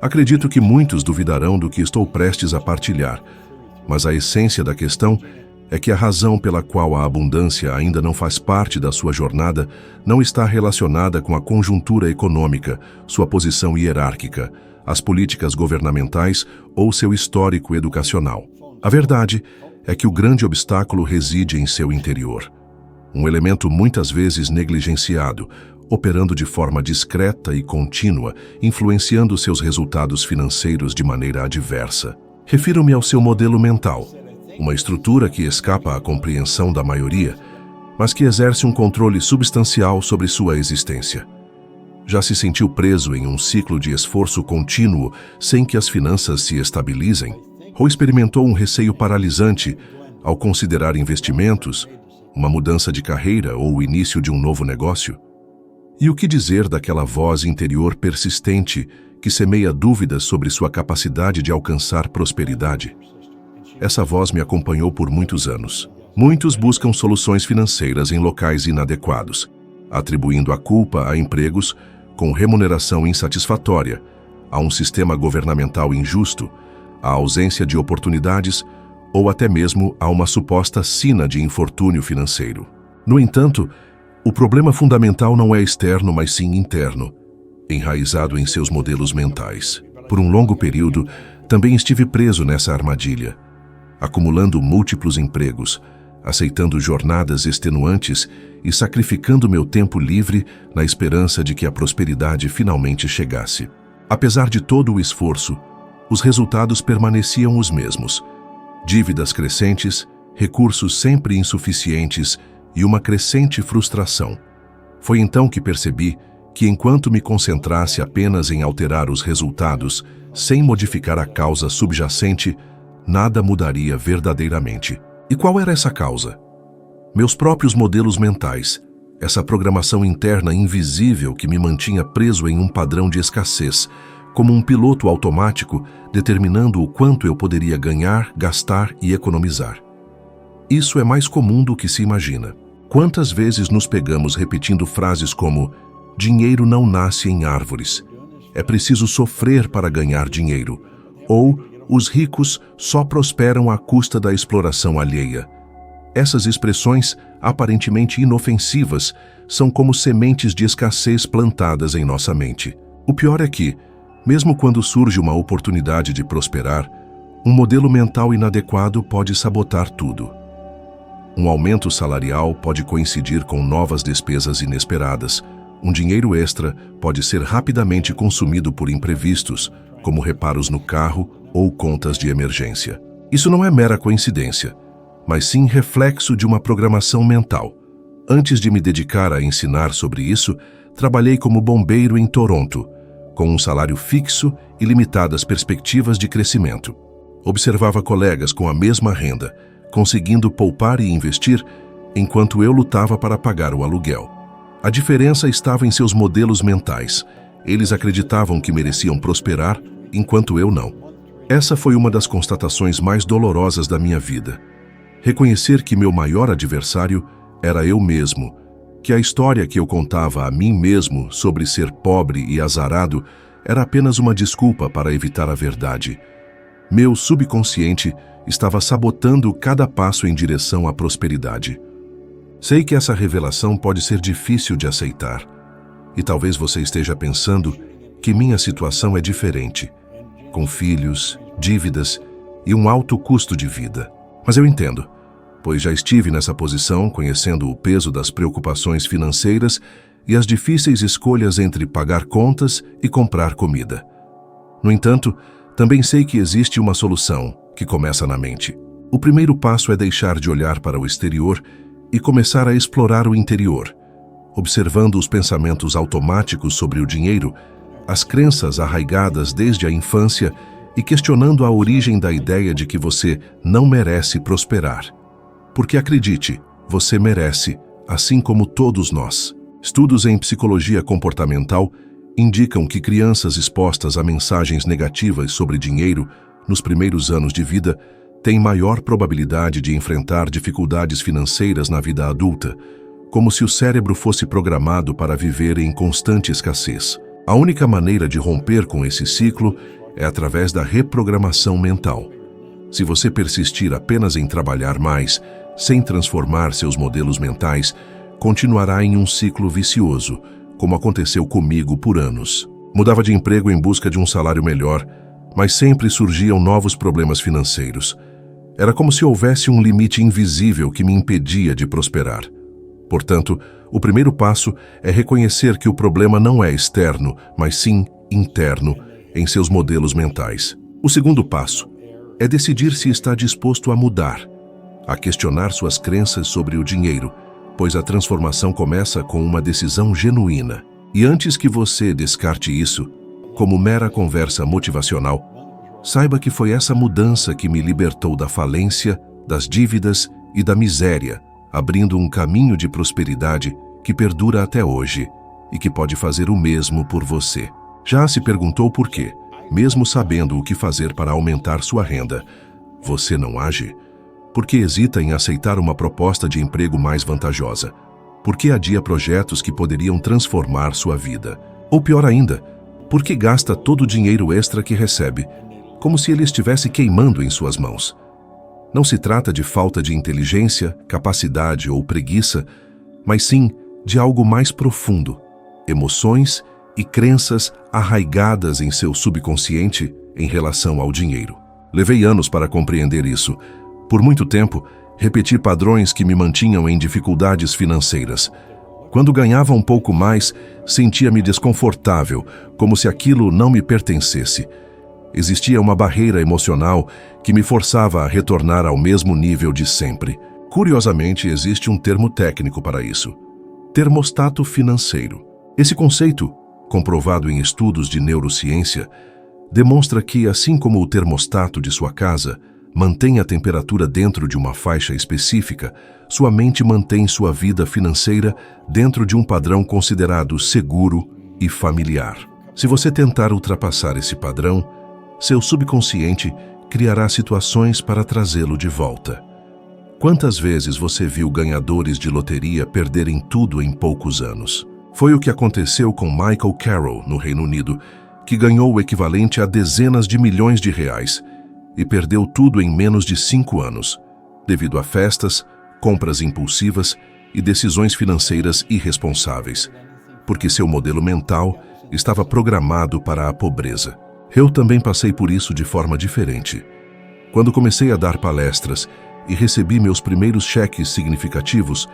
Acredito que muitos duvidarão do que estou prestes a partilhar, mas a essência da questão é que a razão pela qual a abundância ainda não faz parte da sua jornada não está relacionada com a conjuntura econômica, sua posição hierárquica, as políticas governamentais ou seu histórico educacional. A verdade é que o grande obstáculo reside em seu interior. Um elemento muitas vezes negligenciado, operando de forma discreta e contínua, influenciando seus resultados financeiros de maneira adversa. Refiro-me ao seu modelo mental, uma estrutura que escapa à compreensão da maioria, mas que exerce um controle substancial sobre sua existência. Já se sentiu preso em um ciclo de esforço contínuo sem que as finanças se estabilizem? Ou experimentou um receio paralisante ao considerar investimentos, uma mudança de carreira ou o início de um novo negócio? E o que dizer daquela voz interior persistente que semeia dúvidas sobre sua capacidade de alcançar prosperidade? Essa voz me acompanhou por muitos anos. Muitos buscam soluções financeiras em locais inadequados, atribuindo a culpa a empregos com remuneração insatisfatória, a um sistema governamental injusto, à ausência de oportunidades ou até mesmo a uma suposta sina de infortúnio financeiro. No entanto, o problema fundamental não é externo, mas sim interno, enraizado em seus modelos mentais. Por um longo período, também estive preso nessa armadilha, acumulando múltiplos empregos, aceitando jornadas extenuantes e sacrificando meu tempo livre na esperança de que a prosperidade finalmente chegasse. Apesar de todo o esforço, os resultados permaneciam os mesmos: dívidas crescentes, recursos sempre insuficientes e uma crescente frustração. Foi então que percebi que, enquanto me concentrasse apenas em alterar os resultados, sem modificar a causa subjacente, nada mudaria verdadeiramente. E qual era essa causa? Meus próprios modelos mentais, essa programação interna invisível que me mantinha preso em um padrão de escassez, como um piloto automático determinando o quanto eu poderia ganhar, gastar e economizar. Isso é mais comum do que se imagina. Quantas vezes nos pegamos repetindo frases como "dinheiro não nasce em árvores", "é preciso sofrer para ganhar dinheiro", ou "os ricos só prosperam à custa da exploração alheia". Essas expressões, aparentemente inofensivas, são como sementes de escassez plantadas em nossa mente. O pior é que, mesmo quando surge uma oportunidade de prosperar, um modelo mental inadequado pode sabotar tudo. Um aumento salarial pode coincidir com novas despesas inesperadas. Um dinheiro extra pode ser rapidamente consumido por imprevistos, como reparos no carro ou contas de emergência. Isso não é mera coincidência, mas sim reflexo de uma programação mental. Antes de me dedicar a ensinar sobre isso, trabalhei como bombeiro em Toronto, com um salário fixo e limitadas perspectivas de crescimento. Observava colegas com a mesma renda, conseguindo poupar e investir, enquanto eu lutava para pagar o aluguel. A diferença estava em seus modelos mentais. Eles acreditavam que mereciam prosperar, enquanto eu não. Essa foi uma das constatações mais dolorosas da minha vida. Reconhecer que meu maior adversário era eu mesmo, que a história que eu contava a mim mesmo sobre ser pobre e azarado era apenas uma desculpa para evitar a verdade. Meu subconsciente estava sabotando cada passo em direção à prosperidade. Sei que essa revelação pode ser difícil de aceitar, e talvez você esteja pensando que minha situação é diferente, com filhos, dívidas e um alto custo de vida. Mas eu entendo, pois já estive nessa posição, conhecendo o peso das preocupações financeiras e as difíceis escolhas entre pagar contas e comprar comida. No entanto, também sei que existe uma solução, que começa na mente. O primeiro passo é deixar de olhar para o exterior e começar a explorar o interior, observando os pensamentos automáticos sobre o dinheiro, as crenças arraigadas desde a infância e questionando a origem da ideia de que você não merece prosperar. Porque acredite, você merece, assim como todos nós. Estudos em psicologia comportamental indicam que crianças expostas a mensagens negativas sobre dinheiro nos primeiros anos de vida têm maior probabilidade de enfrentar dificuldades financeiras na vida adulta, como se o cérebro fosse programado para viver em constante escassez. A única maneira de romper com esse ciclo é através da reprogramação mental. Se você persistir apenas em trabalhar mais, sem transformar seus modelos mentais, continuará em um ciclo vicioso, como aconteceu comigo por anos. Mudava de emprego em busca de um salário melhor, mas sempre surgiam novos problemas financeiros. Era como se houvesse um limite invisível que me impedia de prosperar. Portanto, o primeiro passo é reconhecer que o problema não é externo, mas sim interno, em seus modelos mentais. O segundo passo é decidir se está disposto a mudar, a questionar suas crenças sobre o dinheiro, pois a transformação começa com uma decisão genuína. E antes que você descarte isso, como mera conversa motivacional, saiba que foi essa mudança que me libertou da falência, das dívidas e da miséria, abrindo um caminho de prosperidade que perdura até hoje e que pode fazer o mesmo por você. Já se perguntou por quê? Mesmo sabendo o que fazer para aumentar sua renda, você não age? Por que hesita em aceitar uma proposta de emprego mais vantajosa? Por que adia projetos que poderiam transformar sua vida? Ou pior ainda, por que gasta todo o dinheiro extra que recebe, como se ele estivesse queimando em suas mãos? Não se trata de falta de inteligência, capacidade ou preguiça, mas sim de algo mais profundo, emoções e crenças arraigadas em seu subconsciente em relação ao dinheiro. Levei anos para compreender isso. Por muito tempo, repeti padrões que me mantinham em dificuldades financeiras. Quando ganhava um pouco mais, sentia-me desconfortável, como se aquilo não me pertencesse. Existia uma barreira emocional que me forçava a retornar ao mesmo nível de sempre. Curiosamente, existe um termo técnico para isso: termostato financeiro. Esse conceito, comprovado em estudos de neurociência, demonstra que, assim como o termostato de sua casa mantém a temperatura dentro de uma faixa específica, sua mente mantém sua vida financeira dentro de um padrão considerado seguro e familiar. Se você tentar ultrapassar esse padrão, seu subconsciente criará situações para trazê-lo de volta. Quantas vezes você viu ganhadores de loteria perderem tudo em poucos anos? Foi o que aconteceu com Michael Carroll, no Reino Unido, que ganhou o equivalente a dezenas de milhões de reais e perdeu tudo em menos de 5 anos, devido a festas, compras impulsivas e decisões financeiras irresponsáveis, porque seu modelo mental estava programado para a pobreza. Eu também passei por isso de forma diferente. Quando comecei a dar palestras e recebi meus primeiros cheques significativos,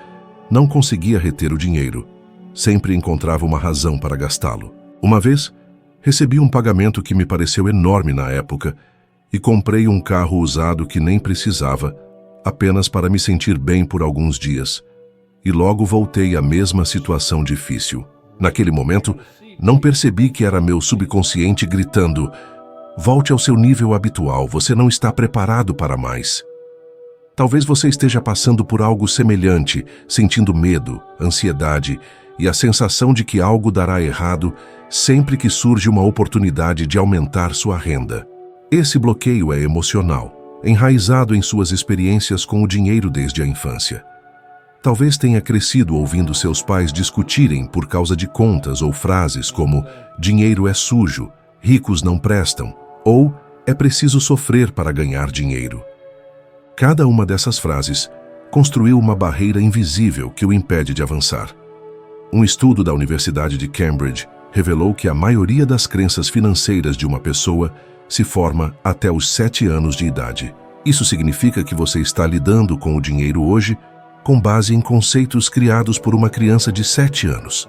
não conseguia reter o dinheiro. Sempre encontrava uma razão para gastá-lo. Uma vez, recebi um pagamento que me pareceu enorme na época e comprei um carro usado que nem precisava, apenas para me sentir bem por alguns dias. E logo voltei à mesma situação difícil. Naquele momento, não percebi que era meu subconsciente gritando: volte ao seu nível habitual, você não está preparado para mais. Talvez você esteja passando por algo semelhante, sentindo medo, ansiedade e a sensação de que algo dará errado sempre que surge uma oportunidade de aumentar sua renda. Esse bloqueio é emocional, enraizado em suas experiências com o dinheiro desde a infância. Talvez tenha crescido ouvindo seus pais discutirem por causa de contas ou frases como dinheiro é sujo, ricos não prestam, ou é preciso sofrer para ganhar dinheiro. Cada uma dessas frases construiu uma barreira invisível que o impede de avançar. Um estudo da Universidade de Cambridge revelou que a maioria das crenças financeiras de uma pessoa se forma até os 7 anos de idade. Isso significa que você está lidando com o dinheiro hoje com base em conceitos criados por uma criança de 7 anos.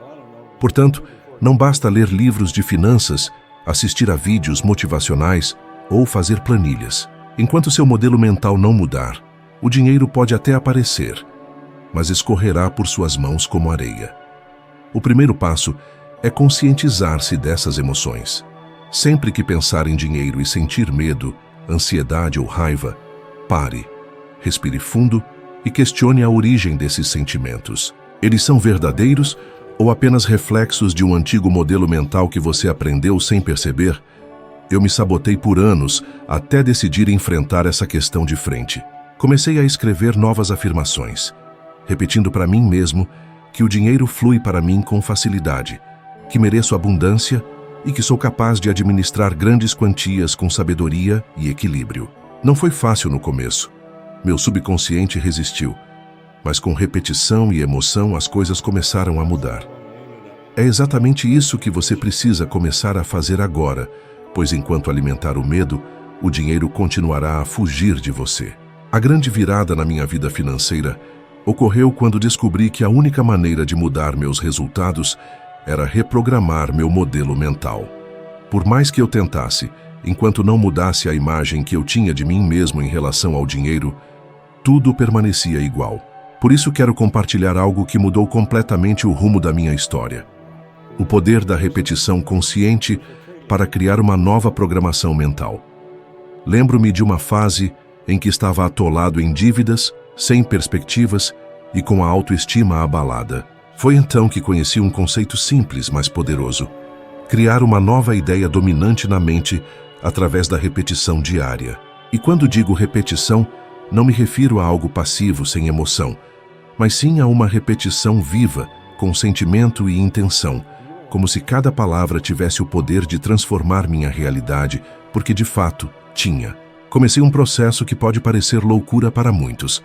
Portanto, não basta ler livros de finanças, assistir a vídeos motivacionais ou fazer planilhas. Enquanto seu modelo mental não mudar, o dinheiro pode até aparecer, mas escorrerá por suas mãos como areia. O primeiro passo é conscientizar-se dessas emoções. Sempre que pensar em dinheiro e sentir medo, ansiedade ou raiva, pare, respire fundo e questione a origem desses sentimentos. Eles são verdadeiros ou apenas reflexos de um antigo modelo mental que você aprendeu sem perceber? Eu me sabotei por anos até decidir enfrentar essa questão de frente. Comecei a escrever novas afirmações, repetindo para mim mesmo que o dinheiro flui para mim com facilidade, que mereço abundância e que sou capaz de administrar grandes quantias com sabedoria e equilíbrio. Não foi fácil no começo. Meu subconsciente resistiu, mas com repetição e emoção as coisas começaram a mudar. É exatamente isso que você precisa começar a fazer agora, pois enquanto alimentar o medo, o dinheiro continuará a fugir de você. A grande virada na minha vida financeira ocorreu quando descobri que a única maneira de mudar meus resultados era reprogramar meu modelo mental. Por mais que eu tentasse, enquanto não mudasse a imagem que eu tinha de mim mesmo em relação ao dinheiro, tudo permanecia igual. Por isso quero compartilhar algo que mudou completamente o rumo da minha história. O poder da repetição consciente para criar uma nova programação mental. Lembro-me de uma fase em que estava atolado em dívidas, sem perspectivas e com a autoestima abalada. Foi então que conheci um conceito simples, mas poderoso. Criar uma nova ideia dominante na mente através da repetição diária. E quando digo repetição, não me refiro a algo passivo, sem emoção, mas sim a uma repetição viva, com sentimento e intenção, como se cada palavra tivesse o poder de transformar minha realidade, porque de fato tinha. Comecei um processo que pode parecer loucura para muitos.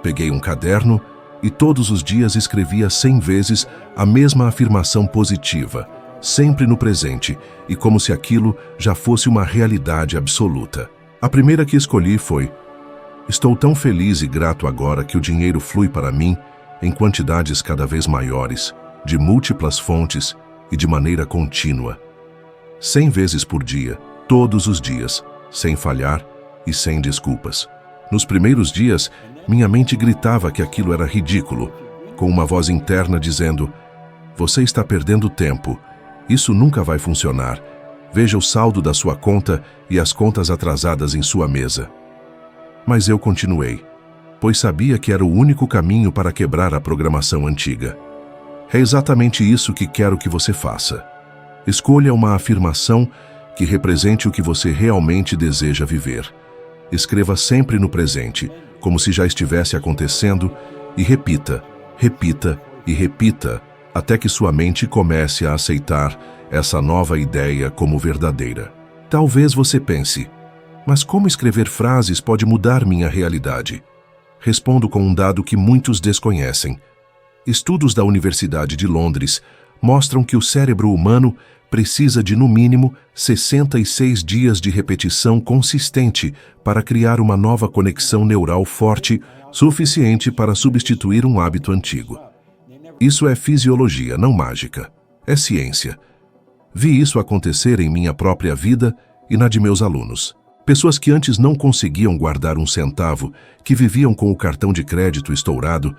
Peguei um caderno e todos os dias escrevia 100 vezes a mesma afirmação positiva, sempre no presente, e como se aquilo já fosse uma realidade absoluta. A primeira que escolhi foi: estou tão feliz e grato agora que o dinheiro flui para mim em quantidades cada vez maiores, de múltiplas fontes e de maneira contínua. 100 vezes por dia, todos os dias, sem falhar e sem desculpas. Nos primeiros dias, minha mente gritava que aquilo era ridículo, com uma voz interna dizendo: você está perdendo tempo, isso nunca vai funcionar, veja o saldo da sua conta e as contas atrasadas em sua mesa. Mas eu continuei, pois sabia que era o único caminho para quebrar a programação antiga. É exatamente isso que quero que você faça. Escolha uma afirmação que represente o que você realmente deseja viver. Escreva sempre no presente, como se já estivesse acontecendo, e repita, repita e repita, até que sua mente comece a aceitar essa nova ideia como verdadeira. Talvez você pense: mas como escrever frases pode mudar minha realidade? Respondo com um dado que muitos desconhecem. Estudos da Universidade de Londres mostram que o cérebro humano precisa de, no mínimo, 66 dias de repetição consistente para criar uma nova conexão neural forte, suficiente para substituir um hábito antigo. Isso é fisiologia, não mágica. É ciência. Vi isso acontecer em minha própria vida e na de meus alunos. Pessoas que antes não conseguiam guardar um centavo, que viviam com o cartão de crédito estourado,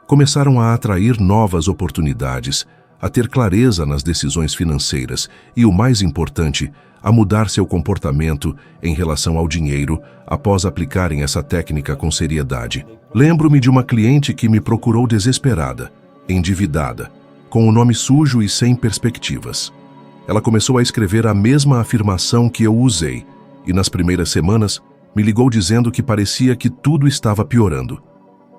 começaram a atrair novas oportunidades, a ter clareza nas decisões financeiras e, o mais importante, a mudar seu comportamento em relação ao dinheiro após aplicarem essa técnica com seriedade. Lembro-me de uma cliente que me procurou desesperada, endividada, com o nome sujo e sem perspectivas. Ela começou a escrever a mesma afirmação que eu usei e, nas primeiras semanas, me ligou dizendo que parecia que tudo estava piorando.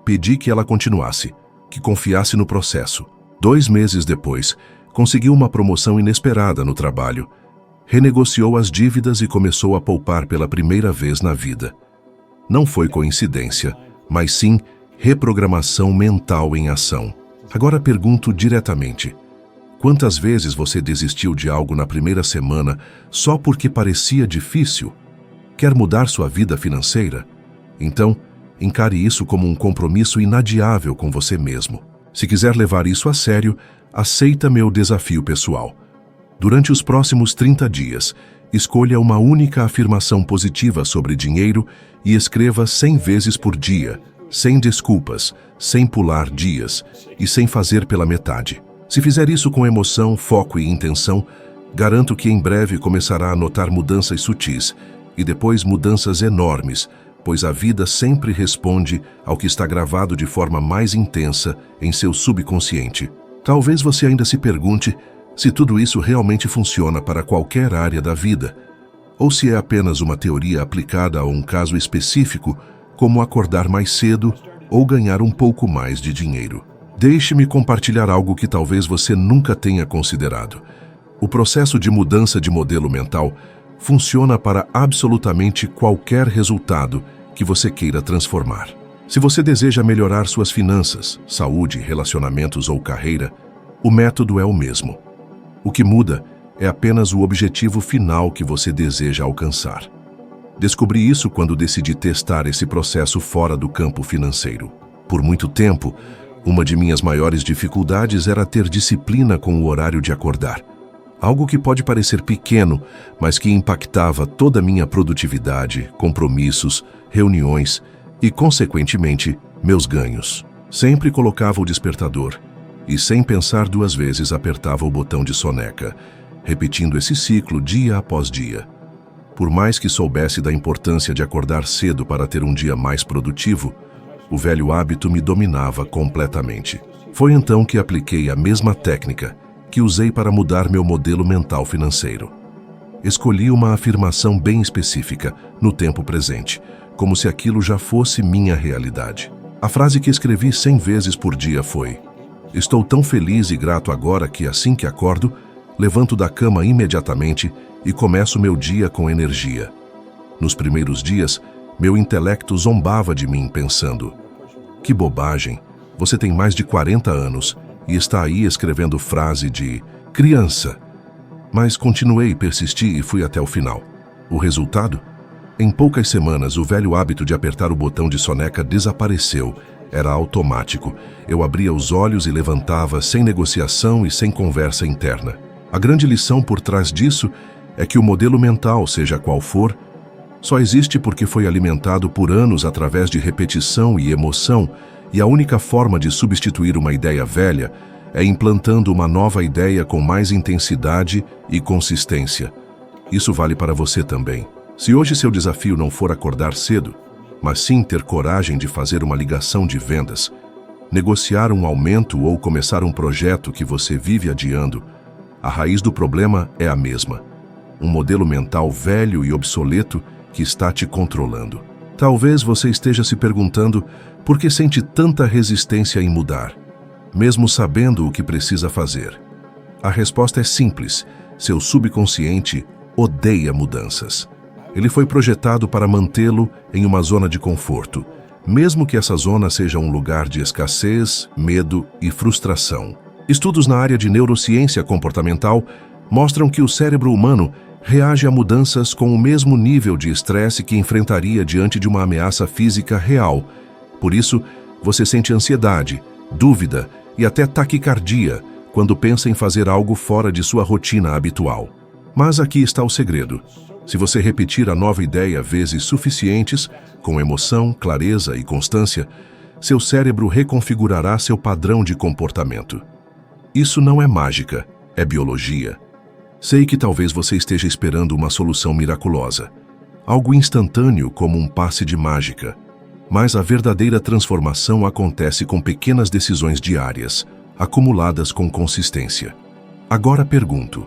Pedi que ela continuasse, que confiasse no processo. 2 meses depois, conseguiu uma promoção inesperada no trabalho, renegociou as dívidas e começou a poupar pela primeira vez na vida. Não foi coincidência, mas sim reprogramação mental em ação. Agora pergunto diretamente: quantas vezes você desistiu de algo na primeira semana só porque parecia difícil? Quer mudar sua vida financeira? Então, encare isso como um compromisso inadiável com você mesmo. Se quiser levar isso a sério, aceita meu desafio pessoal. Durante os próximos 30 dias, escolha uma única afirmação positiva sobre dinheiro e escreva 100 vezes por dia, sem desculpas, sem pular dias e sem fazer pela metade. Se fizer isso com emoção, foco e intenção, garanto que em breve começará a notar mudanças sutis e depois mudanças enormes, pois a vida sempre responde ao que está gravado de forma mais intensa em seu subconsciente. Talvez você ainda se pergunte se tudo isso realmente funciona para qualquer área da vida, ou se é apenas uma teoria aplicada a um caso específico, como acordar mais cedo ou ganhar um pouco mais de dinheiro. Deixe-me compartilhar algo que talvez você nunca tenha considerado. O processo de mudança de modelo mental funciona para absolutamente qualquer resultado que você queira transformar. Se você deseja melhorar suas finanças, saúde, relacionamentos ou carreira, o método é o mesmo. O que muda é apenas o objetivo final que você deseja alcançar. Descobri isso quando decidi testar esse processo fora do campo financeiro. Por muito tempo, uma de minhas maiores dificuldades era ter disciplina com o horário de acordar. Algo que pode parecer pequeno, mas que impactava toda a minha produtividade, compromissos, reuniões e, consequentemente, meus ganhos. Sempre colocava o despertador e, sem pensar duas vezes, apertava o botão de soneca, repetindo esse ciclo dia após dia. Por mais que soubesse da importância de acordar cedo para ter um dia mais produtivo, o velho hábito me dominava completamente. Foi então que apliquei a mesma técnica que usei para mudar meu modelo mental financeiro. Escolhi uma afirmação bem específica, no tempo presente, como se aquilo já fosse minha realidade. A frase que escrevi 100 vezes por dia foi: "Estou tão feliz e grato agora que, assim que acordo, levanto da cama imediatamente e começo meu dia com energia." Nos primeiros dias, meu intelecto zombava de mim, pensando: "Que bobagem, você tem mais de 40 anos e está aí escrevendo frase de criança." Mas continuei, persisti e fui até o final. O resultado? Em poucas semanas, o velho hábito de apertar o botão de soneca desapareceu. Era automático. Eu abria os olhos e levantava sem negociação e sem conversa interna. A grande lição por trás disso é que o modelo mental, seja qual for, só existe porque foi alimentado por anos através de repetição e emoção, e a única forma de substituir uma ideia velha é implantando uma nova ideia com mais intensidade e consistência. Isso vale para você também. Se hoje seu desafio não for acordar cedo, mas sim ter coragem de fazer uma ligação de vendas, negociar um aumento ou começar um projeto que você vive adiando, a raiz do problema é a mesma: um modelo mental velho e obsoleto que está te controlando. Talvez você esteja se perguntando por que sente tanta resistência em mudar, mesmo sabendo o que precisa fazer. A resposta é simples: seu subconsciente odeia mudanças. Ele foi projetado para mantê-lo em uma zona de conforto, mesmo que essa zona seja um lugar de escassez, medo e frustração. Estudos na área de neurociência comportamental mostram que o cérebro humano reage a mudanças com o mesmo nível de estresse que enfrentaria diante de uma ameaça física real. Por isso, você sente ansiedade, dúvida e até taquicardia quando pensa em fazer algo fora de sua rotina habitual. Mas aqui está o segredo. Se você repetir a nova ideia vezes suficientes, com emoção, clareza e constância, seu cérebro reconfigurará seu padrão de comportamento. Isso não é mágica, é biologia. Sei que talvez você esteja esperando uma solução miraculosa, algo instantâneo como um passe de mágica. Mas a verdadeira transformação acontece com pequenas decisões diárias, acumuladas com consistência. Agora pergunto: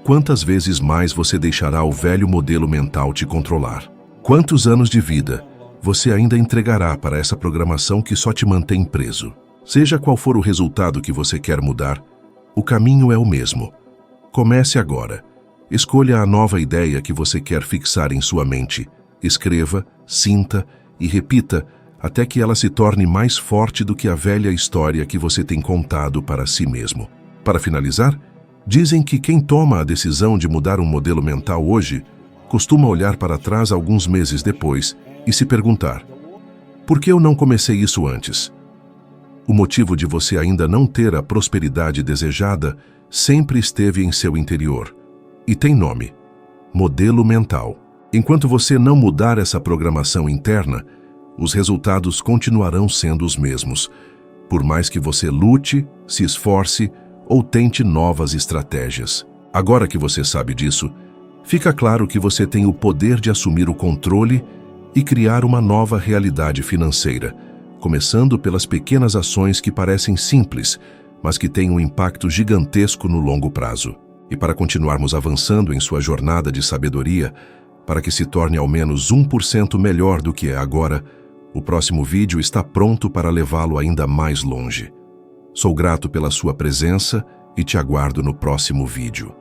quantas vezes mais você deixará o velho modelo mental te controlar? Quantos anos de vida você ainda entregará para essa programação que só te mantém preso? Seja qual for o resultado que você quer mudar, o caminho é o mesmo. Comece agora. Escolha a nova ideia que você quer fixar em sua mente. Escreva, sinta e repita até que ela se torne mais forte do que a velha história que você tem contado para si mesmo. Para finalizar, dizem que quem toma a decisão de mudar um modelo mental hoje costuma olhar para trás alguns meses depois e se perguntar: por que eu não comecei isso antes? O motivo de você ainda não ter a prosperidade desejada sempre esteve em seu interior e tem nome: modelo mental. Enquanto você não mudar essa programação interna, os resultados continuarão sendo os mesmos, por mais que você lute, se esforce ou tente novas estratégias. Agora que você sabe disso, fica claro que você tem o poder de assumir o controle e criar uma nova realidade financeira, começando pelas pequenas ações que parecem simples, mas que têm um impacto gigantesco no longo prazo. E para continuarmos avançando em sua jornada de sabedoria, para que se torne ao menos 1% melhor do que é agora, o próximo vídeo está pronto para levá-lo ainda mais longe. Sou grato pela sua presença e te aguardo no próximo vídeo.